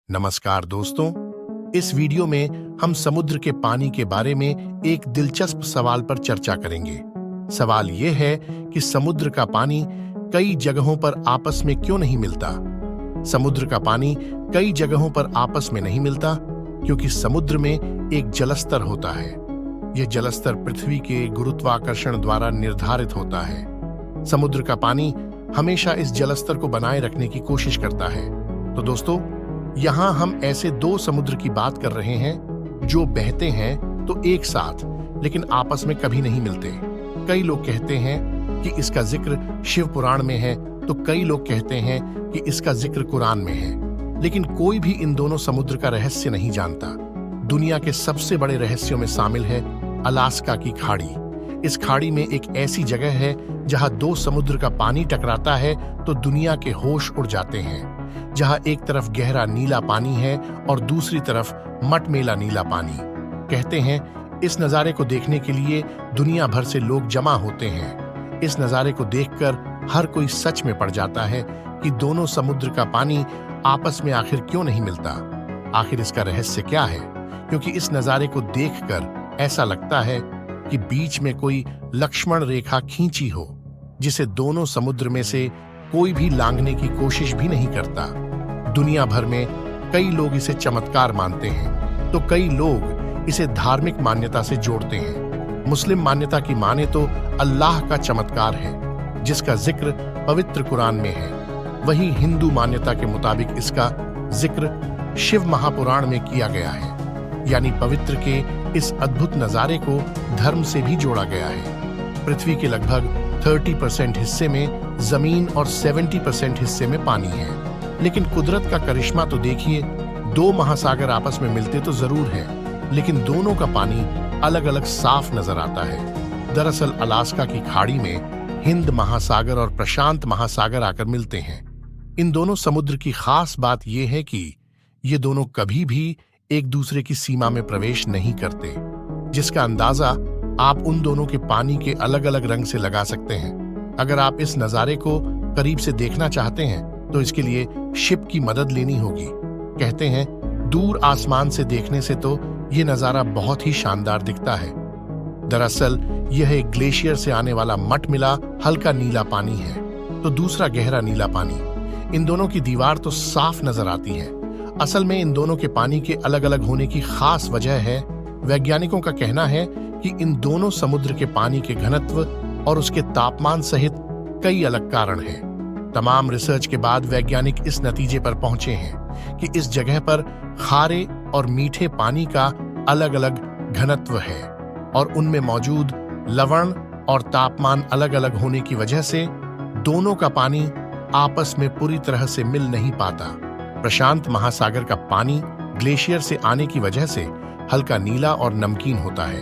नमस्कार दोस्तों, इस वीडियो में हम समुद्र के पानी के बारे में एक दिलचस्प सवाल पर चर्चा करेंगे। सवाल यह है कि समुद्र का पानी कई जगहों पर आपस में क्यों नहीं मिलता? समुद्र का पानी कई जगहों पर आपस में नहीं मिलता क्योंकि समुद्र में एक जलस्तर होता है। यह जलस्तर पृथ्वी के गुरुत्वाकर्षण द्वारा निर्धारित होता है। समुद्र का पानी हमेशा इस जलस्तर को बनाए रखने की कोशिश करता है। तो दोस्तों, यहाँ हम ऐसे दो समुद्र की बात कर रहे हैं जो बहते हैं तो एक साथ, लेकिन आपस में कभी नहीं मिलते। कई लोग कहते हैं कि इसका जिक्र शिव पुराण में है, तो कई लोग कहते हैं कि इसका जिक्र कुरान में है, लेकिन कोई भी इन दोनों समुद्र का रहस्य नहीं जानता। दुनिया के सबसे बड़े रहस्यों में शामिल है अलास्का की खाड़ी। इस खाड़ी में एक ऐसी जगह है जहां दो समुद्र का पानी टकराता है तो दुनिया के होश उड़ जाते हैं। जहां एक तरफ गहरा नीला पानी है और दूसरी तरफ मटमैला नीला पानी। कहते हैं इस नजारे को देखने के लिए दुनिया भर से लोग जमा होते हैं। इस नजारे को देखकर हर कोई सच में पड़ जाता है कि दोनों समुद्र का पानी आपस में आखिर क्यों नहीं मिलता। आखिर इसका रहस्य क्या है? क्योंकि इस नजारे को देखकर ऐसा लगता है कि बीच में कोई लक्ष्मण रेखा खींची हो, जिसे दोनों समुद्र में से कोई भी लांघने की कोशिश भी नहीं करता। दुनिया भर में कई लोग इसे चमत्कार मानते हैं, तो कई लोग इसे धार्मिक मान्यता से जोड़ते हैं। मुस्लिम मान्यता की माने तो अल्लाह का चमत्कार है, जिसका जिक्र पवित्र कुरान में है। वहीं हिंदू मान्यता के मुताबिक इसका जिक्र शिव महापुराण में किया गया है। यानी पवित्र के इस अद्भुत नजारे को धर्म से भी जोड़ा गया है। पृथ्वी के लगभग 30% हिस्से में जमीन और 70% हिस्से में पानी है। लेकिन कुदरत का करिश्मा तो देखिए, दो महासागर आपस में मिलते तो जरूर है, लेकिन दोनों का पानी अलग अलग साफ नजर आता है। दरअसल अलास्का की खाड़ी में हिंद महासागर और प्रशांत महासागर आकर मिलते हैं। इन दोनों समुद्र की खास बात यह है कि ये दोनों कभी भी एक दूसरे की सीमा में प्रवेश नहीं करते, जिसका अंदाजा आप उन दोनों के पानी के अलग अलग रंग से लगा सकते हैं। अगर आप इस नजारे को करीब से देखना चाहते हैं तो इसके लिए शिप की मदद लेनी होगी। कहते हैं दूर आसमान से देखने से तो ये नजारा बहुत ही शानदार दिखता है। दरअसल यह एक ग्लेशियर से आने वाला मटमिला हल्का नीला पानी है, तो दूसरा गहरा नीला पानी। इन दोनों की दीवार तो साफ नजर आती है। असल में इन दोनों के पानी के अलग अलग होने की खास वजह है। वैज्ञानिकों का कहना है कि इन दोनों समुद्र के पानी के घनत्व और उसके तापमान सहित कई अलग कारण हैं। तमाम रिसर्च के बाद वैज्ञानिक इस नतीजे पर पहुंचे हैं कि इस जगह पर खारे और मीठे पानी का अलग अलग घनत्व है और उनमें मौजूद लवण और तापमान अलग अलग होने की वजह से दोनों का पानी आपस में पूरी तरह से मिल नहीं पाता। प्रशांत महासागर का पानी ग्लेशियर से आने की वजह से हल्का नीला और नमकीन होता है,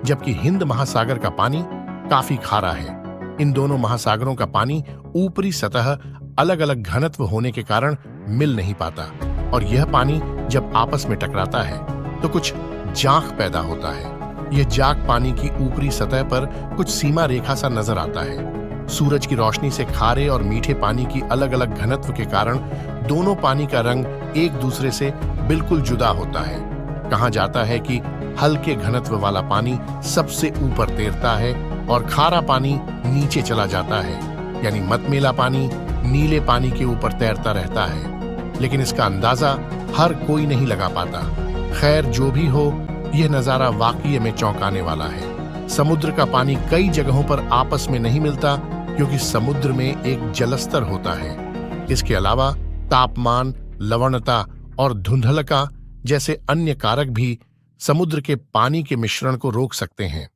जबकि हिंद महासागर का पानी काफी खारा है। इन दोनों महासागरों का पानी ऊपरी सतह अलग अलग घनत्व होने के कारण मिल नहीं पाता, और यह पानी जब आपस में टकराता है तो कुछ जांक पैदा होता है। यह जांक पानी की ऊपरी सतह पर कुछ सीमा रेखा सा नजर आता है। सूरज की रोशनी से खारे और मीठे पानी की अलग अलग घनत्व के कारण दोनों पानी का रंग एक दूसरे से बिल्कुल जुदा होता है। कहा जाता है कि हल्के घनत्व वाला पानी सबसे ऊपर तैरता है और खारा पानी नीचे चला जाता है, यानी मटमैला पानी नीले पानी के ऊपर तैरता रहता है। लेकिन इसका अंदाजा हर कोई नहीं लगा पाता। खैर, जो भी हो, यह नजारा वाकई में चौंकाने वाला है। समुद्र का पानी कई जगहों पर आपस में नहीं मिलता क्योंकि समुद्र में एक जलस्तर होता है। इसके अलावा तापमान, लवणता और धुंधलका जैसे अन्य कारक भी समुद्र के पानी के मिश्रण को रोक सकते हैं।